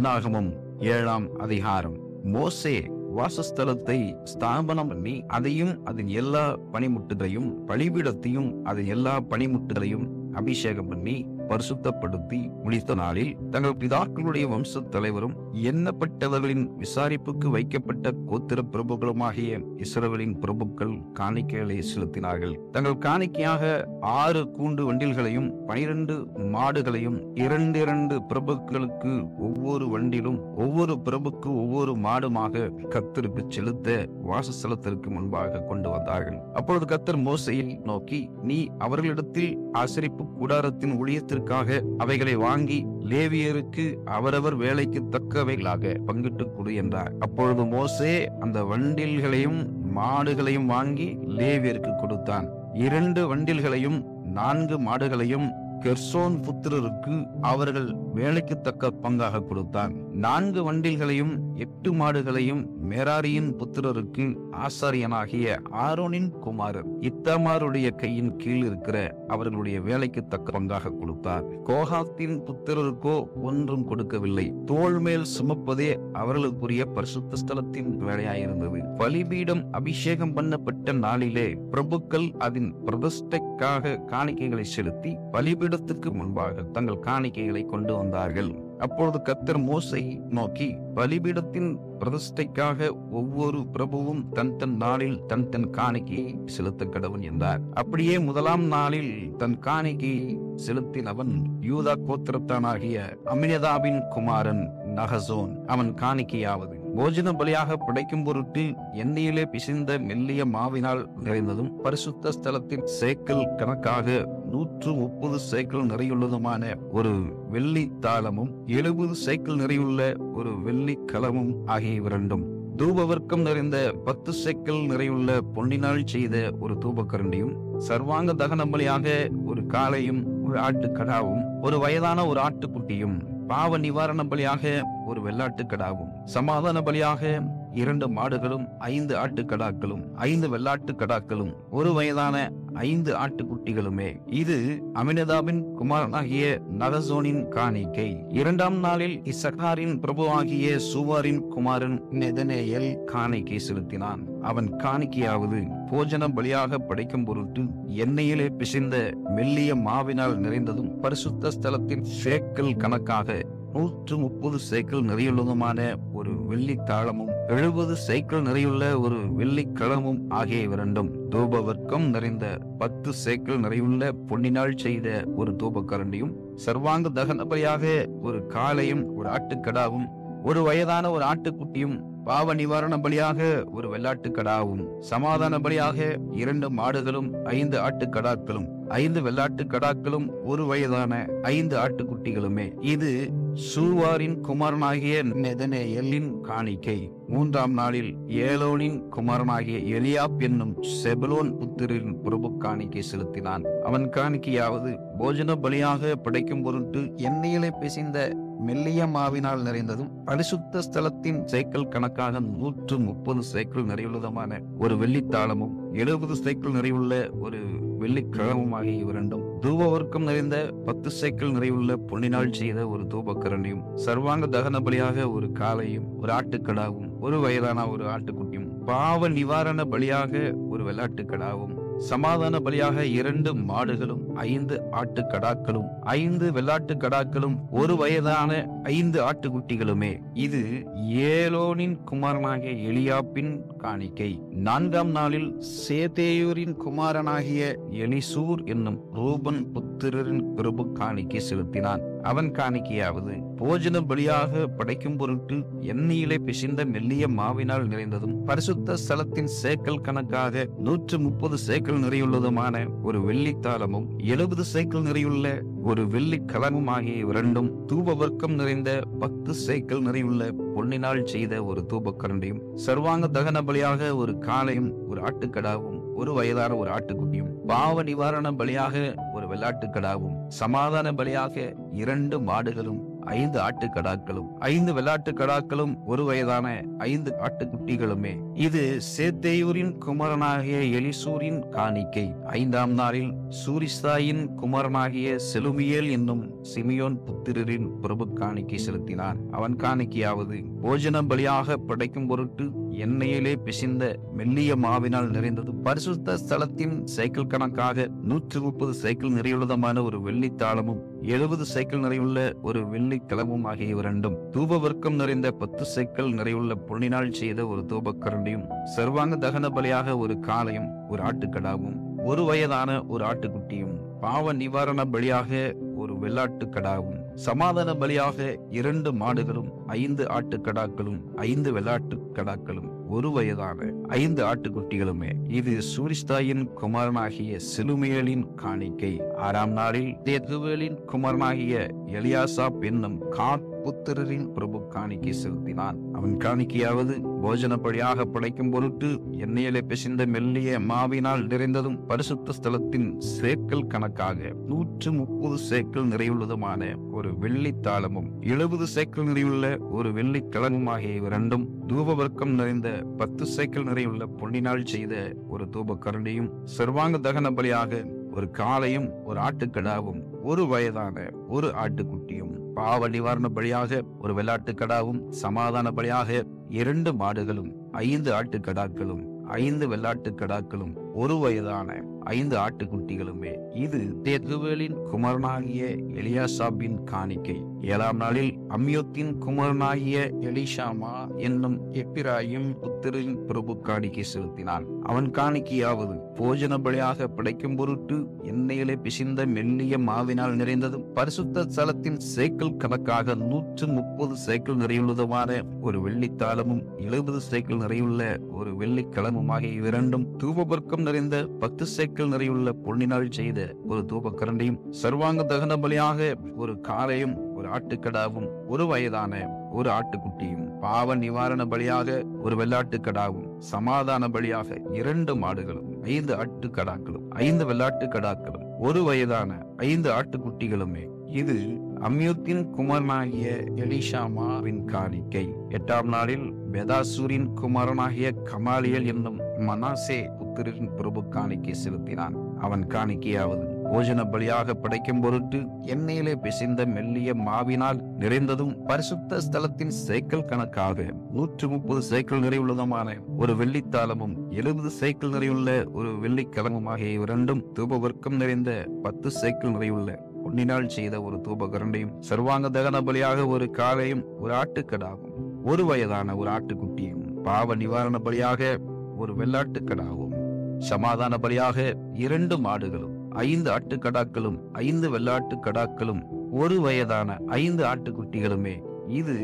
என்னாகமம் 7ஆம் அதிகாரம். மோசே வாசஸ்தலத்தை ஸ்தாபனம் பண்ணி அதையும் அதன் எல்லா பணிமுட்டுகளையும் பலிபீடத்தையும் அதன் எல்லா பணிமுட்டுகளையும் அபிஷேகம் பண்ணி பரிசுத்தப்படுத்தி முடித்த நாளில் தங்கள் பிதாக்களுடைய வம்ச தலைவரும் எண்ணப்பட்டவர்களின் விசாரிப்புக்கு வைக்கப்பட்ட கோத்திர பிரபுக்களுமாகிய இஸ்ரவேலின் பிரபுக்கள் காணிக்கைகளை செலுத்தினார்கள். தங்கள் காணிக்கையாக 6 கூண்டு வண்டில்களையும் 12 மாடுகளையும் 2 பிரபுக்களுக்கு ஒவ்வொரு வண்டிலும் ஒவ்வொரு பிரபுக்கு ஒவ்வொரு மாடுமாக கர்த்தருக்கு செலுத்த வாசஸ்தலத்திற்கு முன்பாக கொண்டு வந்தார்கள். அப்பொழுது கர்த்தர் மோசேயை நோக்கி, நீ அவர்களிடத்தில் ஆசரிப்பு கூடாரத்தின் ஊழியத்திற்காக அவைகளை வாங்கி லேவியருக்கு அவரவர் வேலைக்கு தக்கவைகளாக பங்கிட்டு கொடு என்றார். அப்பொழுது மோசே அந்த வண்டில்களையும் மாடுகளையும் வாங்கி லேவியருக்கு கொடுத்தான். 2 வண்டில்களையும் 4 மாடுகளையும் கெர்சோன் புத்திரருக்கு அவர்கள் வேலைக்கு தக்க பங்காக கொடுத்தான். 4 வண்டில்களையும் 8 மாடுகளையும் மேராரியின் புத்திரருக்கு ஆசாரியனாகிய ஆரோனின் குமாரர் இத்தாமாருடைய கையின் கீழ் இருக்கிற அவர்களுடைய வேலைக்கு தக்க பங்காக கொடுத்தார். கோகாத்தின் புத்திரருக்கோ ஒன்றும் கொடுக்கவில்லை. தோள் மேல் சுமப்பதே அவர்களுக்குரிய பரிசுத்த ஸ்தலத்தின் வேலையாயிருந்தது. பலிபீடம் அபிஷேகம் பண்ணப்பட்ட நாளிலே பிரபுக்கள் அதன் பிரதிஷ்டைக்காக காணிக்கைகளை செலுத்தி பலிபீடத்துக்கு முன்பாக தங்கள் காணிக்கைகளை கொண்டு வந்தார்கள். அப்பொழுது கர்த்தர் மோசேயை நோக்கி, பலிபீடத்தின் பிரதிஷ்டைக்காக ஒவ்வொரு பிரபுவும் தன் நாளில் தன் காணிக்கையை செலுத்த கடவன் என்றார். அப்படியே முதலாம் நாளில் தன் காணிக்கையை செலுத்தினவன் யூதா கோத்திரத்தானாகிய அம்மினதாபின் குமாரன் நகசோன். அவன் காணிக்கையாவது போஜன பலியாக படைக்கும் பொருட்டு எண்ணெயிலே பிசைந்த மெல்லிய மாவினால் நிறைந்ததும் பரிசுத்த ஸ்தலத்தின் சேக்கல் கணக்காக 130 சேக்கல் நிறையுள்ளதுமான ஒரு வெள்ளி தாளமும் 70 சேக்கல் நிறையுள்ள ஒரு வெள்ளி கலமும் ஆகிய 2 தூபவர்க்கம் நிறைந்த 10 சேக்கல் நிறையுள்ள பொன்னினால் செய்த ஒரு தூபக்கரண்டியும் சர்வாங்க தகன பலியாக ஒரு காளையும் ஒரு ஆட்டுக்கடாவும் ஒரு வயதான ஒரு ஆட்டுக்குட்டியும் பாவ நிவாரண பலியாக ஒரு வெள்ளாட்டு கடாவும் சமாதான பலியாக 2 மாடுகளும் 5 ஆட்டுக்கடாக்களும் 5 வெள்ளாட்டு கடாக்களும் ஒரு வயதான 5 ஆட்டுக்குட்டிகளுமே. இது அமினதாபின் குமாரனாகிய நகசோனின் காணிக்கை. 2ஆம் நாளில் இசக்காரின் பிரபுவாகிய சூவாரின் குமாரன் நெதனேயல் காணிக்கை செலுத்தினான். அவன் காணிக்கையாவது போஜன பலியாக படைக்கும் பொருட்டு எண்ணெயிலே பிசைந்த மெல்லிய மாவினால் நிறைந்ததும் பரிசுத்த ஸ்தலத்தின் சேக்கல் கணக்காக 130 சேக்கல் நிறையுள்ளதுமான ஒரு வெள்ளி தாளமும் 70 சேக்கல் நிறையுள்ள ஒரு வெள்ளி களமும் ஆகிய 2 தூபவர்க்கம் நிறைந்த 10 சேக்கல் நிறையுள்ள பொன்னினால் செய்த ஒரு தூபக்கரண்டியும் சர்வாங்க தகன பலியாக ஒரு காளையும் ஒரு ஆட்டுக்கடாவும் ஒரு வயதான ஒரு ஆட்டுக்குட்டியும் பாவ நிவாரண பலியாக ஒரு வெள்ளாட்டு கடாவும் சமாதான பலியாக 2 மாடுகளும் 5 ஆட்டுக்கடாக்களும் 5 வெள்ளாட்டு கடாக்களும் ஒரு வயதான 5 ஆட்டுக்குட்டிகளுமே. இது சூவாரின் குமாரனாகிய நெதனேயலின் காணிக்கை. 3ஆம் நாளில் ஏலோனின் குமாரனாகிய எலியாப் என்னும் செபலோன் புத்திரின் பிரபு காணிக்கை செலுத்தினான். அவன் காணிக்கையாவது போஜன பலியாக படைக்கும் பொருட்டு எண்ணெயிலே பிசைந்த மெல்லிய மாவினால் நிறைந்ததும் பரிசுத்த ஸ்தலத்தின் சேக்கல் கணக்காக 130 சேக்கல் நிறையுள்ளதுமான ஒரு வெள்ளித்தாளமும் 70 சேக்கல் நிறையுள்ள ஒரு வெள்ளிக்கிழமும் ஆகிய 2 தூபவர்க்கம் நிறைந்த 10 சேக்கல் நிறையுள்ள பொன்னினால் செய்த ஒரு தூபக்கரண்டியும் சர்வாங்க தகன பலியாக ஒரு காளையும் ஒரு ஆட்டுக்கடாவும் ஒரு வயதான ஒரு ஆட்டுக்குட்டியும் பாவ நிவாரண பலியாக ஒரு வெள்ளாட்டுக்கடாவும் சமாதான பலியாக 2 மாடுகளும் 5 ஆட்டுக்கடாக்களும் 5 வெள்ளாட்டு கடாக்களும் ஒரு வயதான 5 ஆட்டுக்குட்டிகளுமே. இது ஏலோனின் குமாரனாகிய எலியாப்பின் காணிக்கை. 4ஆம் நாளில் சேதேயூரின் குமாரனாகிய எலிசூர் என்னும் ரூபன் புத்திரரின் பிரபு காணிக்கை செலுத்தினான். அவன் காணிக்கையாவது போஜன பலியாக படைக்கும் பொருட்டு எண்ணெயிலே பிசைந்த மெல்லிய மாவினால் நிறைந்ததும் பரிசுத்த ஸ்தலத்தின் சேக்கல் கணக்காக 130 சேக்கல் நிறையுள்ளதுமான ஒரு வெள்ளித்தாளமும் 70 சேக்கல் நிறையுள்ள ஒரு வெள்ளி கலமும் ஆகிய 2 தூபவர்க்கம் நிறைந்த 10 சேக்கல் நிறையுள்ள பொன்னினால் செய்த ஒரு தூபக்கரண்டியும் சர்வாங்க தகன பலியாக ஒரு காளையும் ஒரு ஆட்டுக்கடாவும் ஒரு வயதான ஒரு ஆட்டுக்குட்டியும் பாவ நிவாரண பலியாக ஒரு வெள்ளாட்டுக்கடாவும் சமாதான பலியாக 2 மாடுகளும் 5 ஆட்டுக்கடாக்களும் 5 வெள்ளாட்டுக்கடாக்களும் ஒரு வயதான 5 ஆட்டுக்குட்டிகளுமே. இது சேத்தேயூரின் குமாரனாகிய எலிசூரின் காணிக்கை. 5ஆம் நாளில் சூரிஸ்தாயின் குமாரனாகிய செலுமியேல் என்னும் சிமியோன் புத்திரரின் பிரபு காணிக்கை செலுத்தினான். அவன் காணிக்கையாவது போஜன பலியாக படைக்கும் பொருட்டு எண்ணெயிலே பிசைந்த மெல்லிய மாவினால் நிறைந்தது, பரிசுத்த ஸ்தலத்தின் சைக்கிள் கணக்காக 130 சைக்கிள் நிறையுள்ளதுமான ஒரு வெள்ளித்தாளமும் 70 சைக்கிள் நிறையுள்ள ஒரு வெள்ளி கிளம்பும் ஆகிய இரண்டும், தூப வர்க்கம் நிறைந்த 10 சைக்கிள் நிறையுள்ள பொன்னினால் செய்த ஒரு தூபக்கரண்டியும், சர்வாங்க தகன பலியாக ஒரு காளையும் ஒரு ஆட்டுக்கடாவும், ஒரு வயதான ஒரு ஆட்டுக்குட்டியும், பாவ நிவாரண பலியாக ஒரு வெள்ளாட்டுக்கடாவும், சமாதான பலியாக 2 மாடுகளும் 5 ஆட்டுக்கடாக்களும் 5 வெள்ளாட்டுக்கடாக்களும், ஒரு வயதான 5 ஆட்டுக்குட்டிகளுமே. இது சூரிஸ்தாயின் குமாரனாகிய செலுமியேலின் காணிக்கை. 6ஆம் நாளில் தேதுவேலின் குமாரனாகிய எலியாசாப் என்னும் காத் புத்திரரின் பிரபு காணிக்கை செலுத்தினான். அவன் காணிக்கையாவது போஜன பலியாக படைக்கும் பொருட்டு எண்ணெயிலே பிசைந்த மெல்லிய மாவினால் நிறைந்ததும், பரிசுத்த ஸ்தலத்தின் சேக்கல் கணக்காக 130 சேக்கல் நிறையுள்ளதுமான ஒரு வெள்ளித்தாளமும் 70 சேக்கல் நிறையுள்ள ஒரு வெள்ளி கிழங்கும் ஆகிய இரண்டும், தூப வர்க்கம் நிறைந்த 10 சேக்கல் நிறையுள்ள பொன்னினால் செய்த ஒரு தூப கரண்டியும், சர்வாங்க தகன பலியாக ஒரு காளையும் ஒரு ஆட்டுக்கடாவும், ஒரு வயதான ஒரு ஆட்டுக்குட்டியும், பாவ நிவாரண பலியாக ஒரு வெள்ளாட்டுக்கடாவும், சமாதான பலியாக 2 மாடுகளும் 5 ஆட்டுக்கடாக்களும் 5 வெள்ளாட்டுக்கடாக்களும், ஒரு வயதான 5 ஆட்டுக்குட்டிகளுமே. இது தேதுவேலின் குமாரனாகிய எலியாசாபின் காணிக்கை. 7ஆம் நாளில் அம்யோத்தின் குமாரனாகிய எலிஷாமா என்னும் எப்பிராயிம் புத்திரின் பிரபு காணிக்கை செலுத்தினான். அவன் காணிக்கையாவது போஜன பலியாக படைக்கும் பொருட்டு எண்ணெயிலே பிசைந்த மெல்லிய மாவினால் நிறைந்ததும், பரிசுத்த ஸ்தலத்தின் சேக்கல் கணக்காக 130 சேக்கல் நிறையுள்ளதுமான ஒரு வெள்ளித்தாளமும் 70 சேக்கல் நிறையுள்ள ஒரு வெள்ளி கிழமும் ஆகிய இரண்டும், தூபவர்க்கம் நிறைந்த 10 சேக்கல் நிறையுள்ள பொன்னினால் செய்த ஒரு தூபக்கரண்டியும், சர்வாங்க தகன பலியாக ஒரு காளையும் ஒரு ஆட்டுக்கடாவும், ஒரு வயதான ஒரு ஆட்டுக்குட்டியும், பாவ நிவாரண பலியாக ஒரு வெள்ளாட்டுக்கடாவும், சமாதான பலியாக 2 மாடுகளும் 5 ஆட்டுக்கடாக்களும் 5 வெள்ளாட்டுக்கடாக்களும், ஒரு வயதான 5 ஆட்டுக்குட்டிகளுமே. இது அம்யோத்தின் குமாரனாகிய எலிஷாமாவின் காணிக்கை. 8ஆம் நாளில் பெதாசூரின் குமாரனாகிய கமாலியல் என்னும் மனாசே புத்திரின் பிரபு காணிக்கை செலுத்தினான். அவன் காணிக்கையாவது போஜன பலியாக படைக்கும் பொருட்டு எண்ணெயிலே பிசைந்த மெல்லிய மாவினால் நிறைந்ததும், பரிசுத்த ஸ்தலத்தின் சேக்கல் கணக்காக 130 சேக்கல் நிறையுள்ளதுமான ஒரு வெள்ளித்தாளமும் 70 சேக்கல் நிறையுள்ள ஒரு வெள்ளி கிழமும் ஆகிய இரண்டும், தூபவர்க்கம் நிறைந்த 10 சேக்கல் நிறையுள்ள பொன்னினால் செய்த ஒரு தூபகரண்டையும், சர்வாங்க தகன பலியாக ஒரு காளையும் ஒரு ஆட்டுக்கடாவும், ஒரு வயதான ஒரு ஆட்டுக்குட்டியும், பாவ நிவாரண பலியாக ஒரு வெள்ளாட்டுக்கடாவும், சமாதான பலியாக 2 மாடுகளும் 5 ஆட்டுக்கடாக்களும் 5 வெள்ளாட்டுக்கடாக்களும், ஒரு வயதான 5 ஆட்டுக்குட்டிகளுமே. இது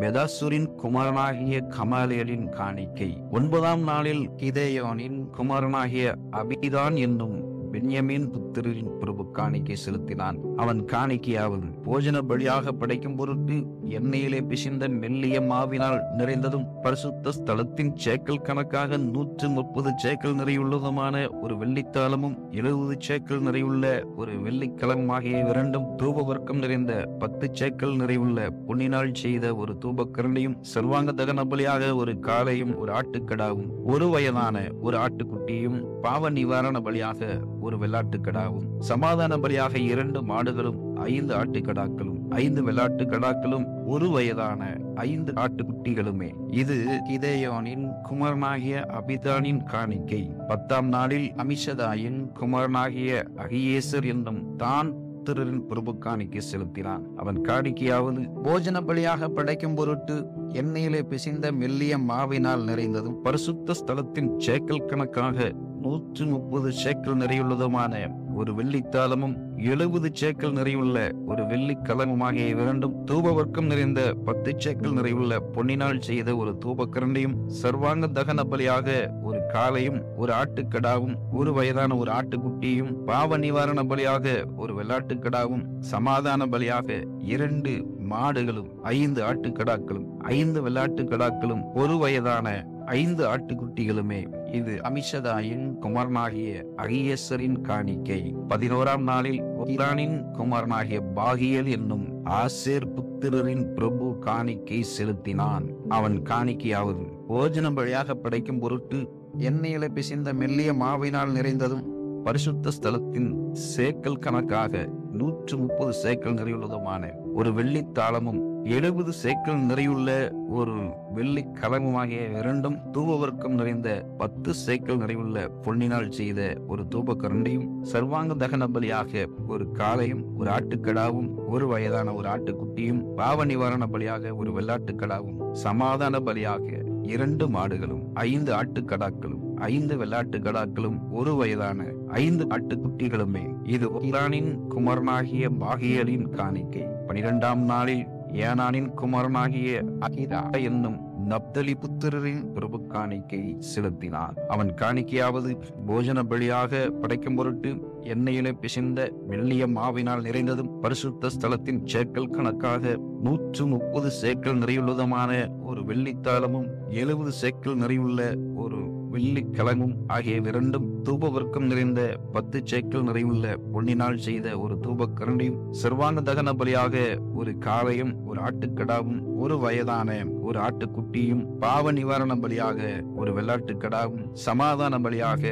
பெதாசூரின் குமாரனாகிய கமாலியலின் காணிக்கை. 9ஆம் நாளில் கிதேயோனின் குமாரனாகிய அபிதான் என்னும் பென்யமீன் புத்திரின் பிரபு காணிக்கை செலுத்தினான். அவன் காணிக்கையாவது போஜன பலியாக படைக்கும் பொருட்டு எண்ணெயிலே பிசைந்த மெல்லிய மாவினால் நிறைந்ததும், பரிசுத்த ஸ்தலத்தின் சேக்கல் கணக்காக 130 சேக்கல் நிறையுள்ளதுமான ஒரு வெள்ளித்தாளமும் 70 சேக்கல் நிறையுள்ள ஒரு வெள்ளிக்கிழமும் ஆகிய இரண்டும், தூப வர்க்கம் நிறைந்த 10 சேக்கல் நிறையுள்ள பொன்னினால் செய்த ஒரு தூபக்கரண்டியும், சர்வாங்க தகன பலியாக ஒரு காளையும் ஒரு ஆட்டுக்கடாவும், ஒரு வயதான ஒரு ஆட்டுக்குட்டியும், பாவ நிவாரண பலியாக ஒரு வெள்ளாட்டுக்கடாவும், சமாதான பலியாக 2 மாடுகளும் 5 ஆட்டுக்கடாக்களும் 5 வெள்ளாட்டுக்கடாக்களும், ஒரு வயதான 5 ஆட்டுக்குட்டிகளுமே. இது கிதேயோனின் குமாரனாகிய அபிதானின் காணிக்கை. 10ஆம் நாளில் அமிஷதாயின் குமாரனாகிய அகியேசர் என்னும் தான் பிரபு காணிக்கை செலுத்தினான். அவன் காணிக்கையாவது போஜன பலியாக படைக்கும் பொருட்டு எண்ணெயிலே பிசைந்த மெல்லிய மாவினால் நிறைந்ததும், பரிசுத்த ஸ்தலத்தின் சேக்கல் கணக்காக 130 சேக்கல் நிறையுள்ளதுமான ஒரு வெள்ளித்தாளமும் 70 சேக்கல் நிறையுள்ள ஒரு வெள்ளி கலமுமாகிய இரண்டும், தூபவர்க்கம் நிறைந்த 10 சேக்கல் நிறையுள்ள பொன்னினால் செய்த ஒரு தூபக்கரண்டியும், சர்வாங்க தகன பலியாக ஒரு காளையும் ஒரு ஆட்டுக்கடாவும், ஒரு வயதான ஒரு ஆட்டுக்குட்டியும், பாவ நிவாரண பலியாக ஒரு வெள்ளாட்டுக்கடாவும், சமாதான பலியாக 2 மாடுகளும் 5 ஆட்டுக்கடாக்களும் 5 வெள்ளாட்டுக்கடாக்களும், ஒரு வயதான 5 ஆட்டுக்குட்டிகளுமே. இது அமிஷதாயின் குமாரனாகிய அகியேசரின் காணிக்கை. 11ஆம் நாளில் ஓகிரானின் குமாரனாகிய பாகியல் என்னும் ஆசேர் புத்திரரின் பிரபு காணிக்கை செலுத்தினான். அவன் காணிக்கையாவது போஜன பலியாக படைக்கும் பொருட்டு எண்ணெயில பிசைந்த மெல்லிய மாவினால் நிறைந்ததும் பரிசுத்த ஸ்தலத்தின் சேக்கல் கணக்காக 130 சேக்கல் நிறையுள்ளதுமான ஒரு வெள்ளித்தாளமும் 70 சேக்கல் நிறையுள்ள ஒரு வெள்ளி கலமுமாகிய இரண்டும் தூபவர்க்கம் நிறைந்த 10 சேக்கல் நிறைவுள்ள பொன்னினால் செய்த ஒரு தூபக்கரண்டியும் சர்வாங்க தகன பலியாக ஒரு காளையும் ஒரு ஆட்டுக்கடாவும் ஒரு வயதான ஒரு ஆட்டுக்குட்டியும் பாவ நிவாரண பலியாக ஒரு வெள்ளாட்டுக்கடாவும் சமாதான பலியாக 2 மாடுகளும் 5 ஆட்டுக்கடாக்களும் 5 வெள்ளாட்டுக்கடாக்களும் ஒரு வயதான 5 ஆட்டுக்குட்டிகளுமே இது ஓரானின் குமரனாகிய பாகியலின் காணிக்கை. 12ஆம் நாளில் ஏனானின் குமரனாகிய அகிரா என்னும் நப்தலி புத்திரரின் பிரபு காணிக்கை செலுத்தினான். அவன் காணிக்கையாவது போஜன பலியாக படைக்கும் பொருட்டு எண்ணெயிலே பிசைந்த மெல்லிய மாவினால் நிறைந்ததும் பரிசுத்த ஸ்தலத்தின் சேக்கல் கணக்காக 130 சேக்கல் நிறையுள்ளதுமான ஒரு வெள்ளித்தாளமும் 70 சேக்கல் நிறையுள்ள ஒரு வெள்ளி கலங்கும் ஆகிய இரண்டும் தூபவர்க்கம் நிறைந்த 10 சேக்கல் நிறைவுள்ள பொன்னினால் செய்த ஒரு தூபக்கரண்டியும் சர்வாங்க தகன பலியாக ஒரு காளையும் ஒரு ஆட்டுக்கடாவும் ஒரு வயதான ஒரு ஆட்டுக்குட்டியும் பாவ நிவாரண பலியாக ஒரு வெள்ளாட்டுக்கடாவும் சமாதான பலியாக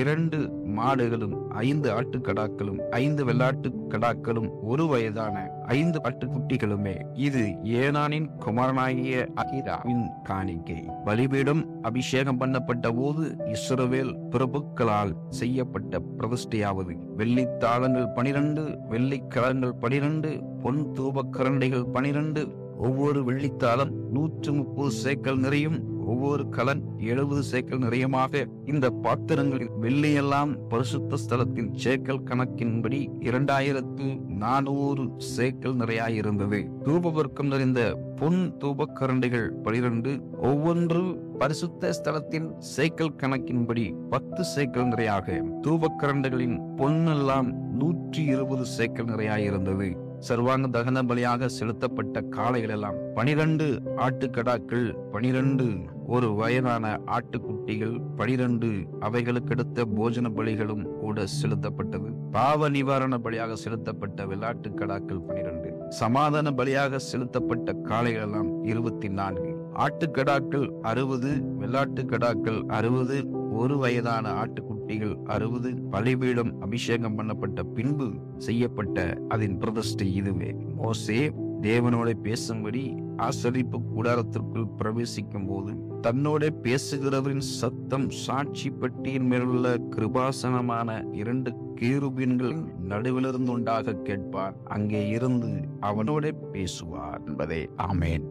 2 மாடுகளும் 5 ஆட்டுக்கடாக்களும் 5 வெள்ளாட்டுக்கடாக்களும் ஒரு வயதான 5 ஆட்டுக்குட்டிகளுமே இது ஏனானின் குமாரனாகிய அகிராவின் காணிக்கை. பலிபீடம் அபிஷேகம் பண்ணப்பட்ட போது இஸ்ரவேல் பிரபுக்களால் செய்யப்பட்ட பிரதிஷ்டையாவது வெள்ளித்தாளங்கள் 12 வெள்ளிக்கலங்கள் 12 பொன் தூபக்கரண்டைகள் 12 ஒவ்வொரு வெள்ளித்தாளம் 130 சேக்கல் நிறையும் ஒவ்வொரு கலன் 70 சேக்கல் நிறையமாக இந்த பாத்திரங்களில் வெள்ளியெல்லாம் பரிசுத்த ஸ்தலத்தின் சேக்கல் கணக்கின்படி 2400 சேக்கல் நிறையாயிருந்தது. தூபவர்க்கம் நிறைந்த பொன் தூபக்கரண்டைகள் 12 ஒவ்வொன்று பரிசுத்த ஸ்தலத்தின் சேக்கல் கணக்கின்படி 10 சேக்கல் நிறையாக தூபக்கரண்டைகளின் பொன்னெல்லாம் 120 சேக்கல் நிறையாயிருந்தது. சர்வாங்க தகன பலியாக செலுத்தப்பட்ட காளைகள் எல்லாம் 12 ஆட்டுக்கடாக்கள் 12 ஒரு வயதான ஆட்டுக்குட்டிகள் 12 அவைகளுக்கு அடுத்த போஜன பலிகளும் கூட செலுத்தப்பட்டது. பாவ நிவாரண பலியாக செலுத்தப்பட்ட வெள்ளாட்டுக்கடாக்கள் 12 சமாதான பலியாக செலுத்தப்பட்ட காளைகள் எல்லாம் 24 ஆட்டுக்கடாக்கள் 60 வெள்ளாட்டுக்கடாக்கள் 60 ஒரு வயதான ஆட்டுக்குட்டிகள் 60 பலிபீடம் அபிஷேகம் பண்ணப்பட்ட பின்பு செய்யப்பட்ட அதன் பிரதிஷ்டை இதுவே. மோசே தேவனோட பேசும்படி ஆசரிப்பு கூடாரத்திற்குள் பிரவேசிக்கும் போது தன்னோட பேசுகிறவரின் சத்தம் சாட்சி பெட்டியின் மேலுள்ள கிருபாசனமான 2 கேருபீன்கள் நடுவிலிருந்து உண்டாக கேட்பார். அங்கே இருந்து அவனோட பேசுவார் என்பதே. ஆமேன்.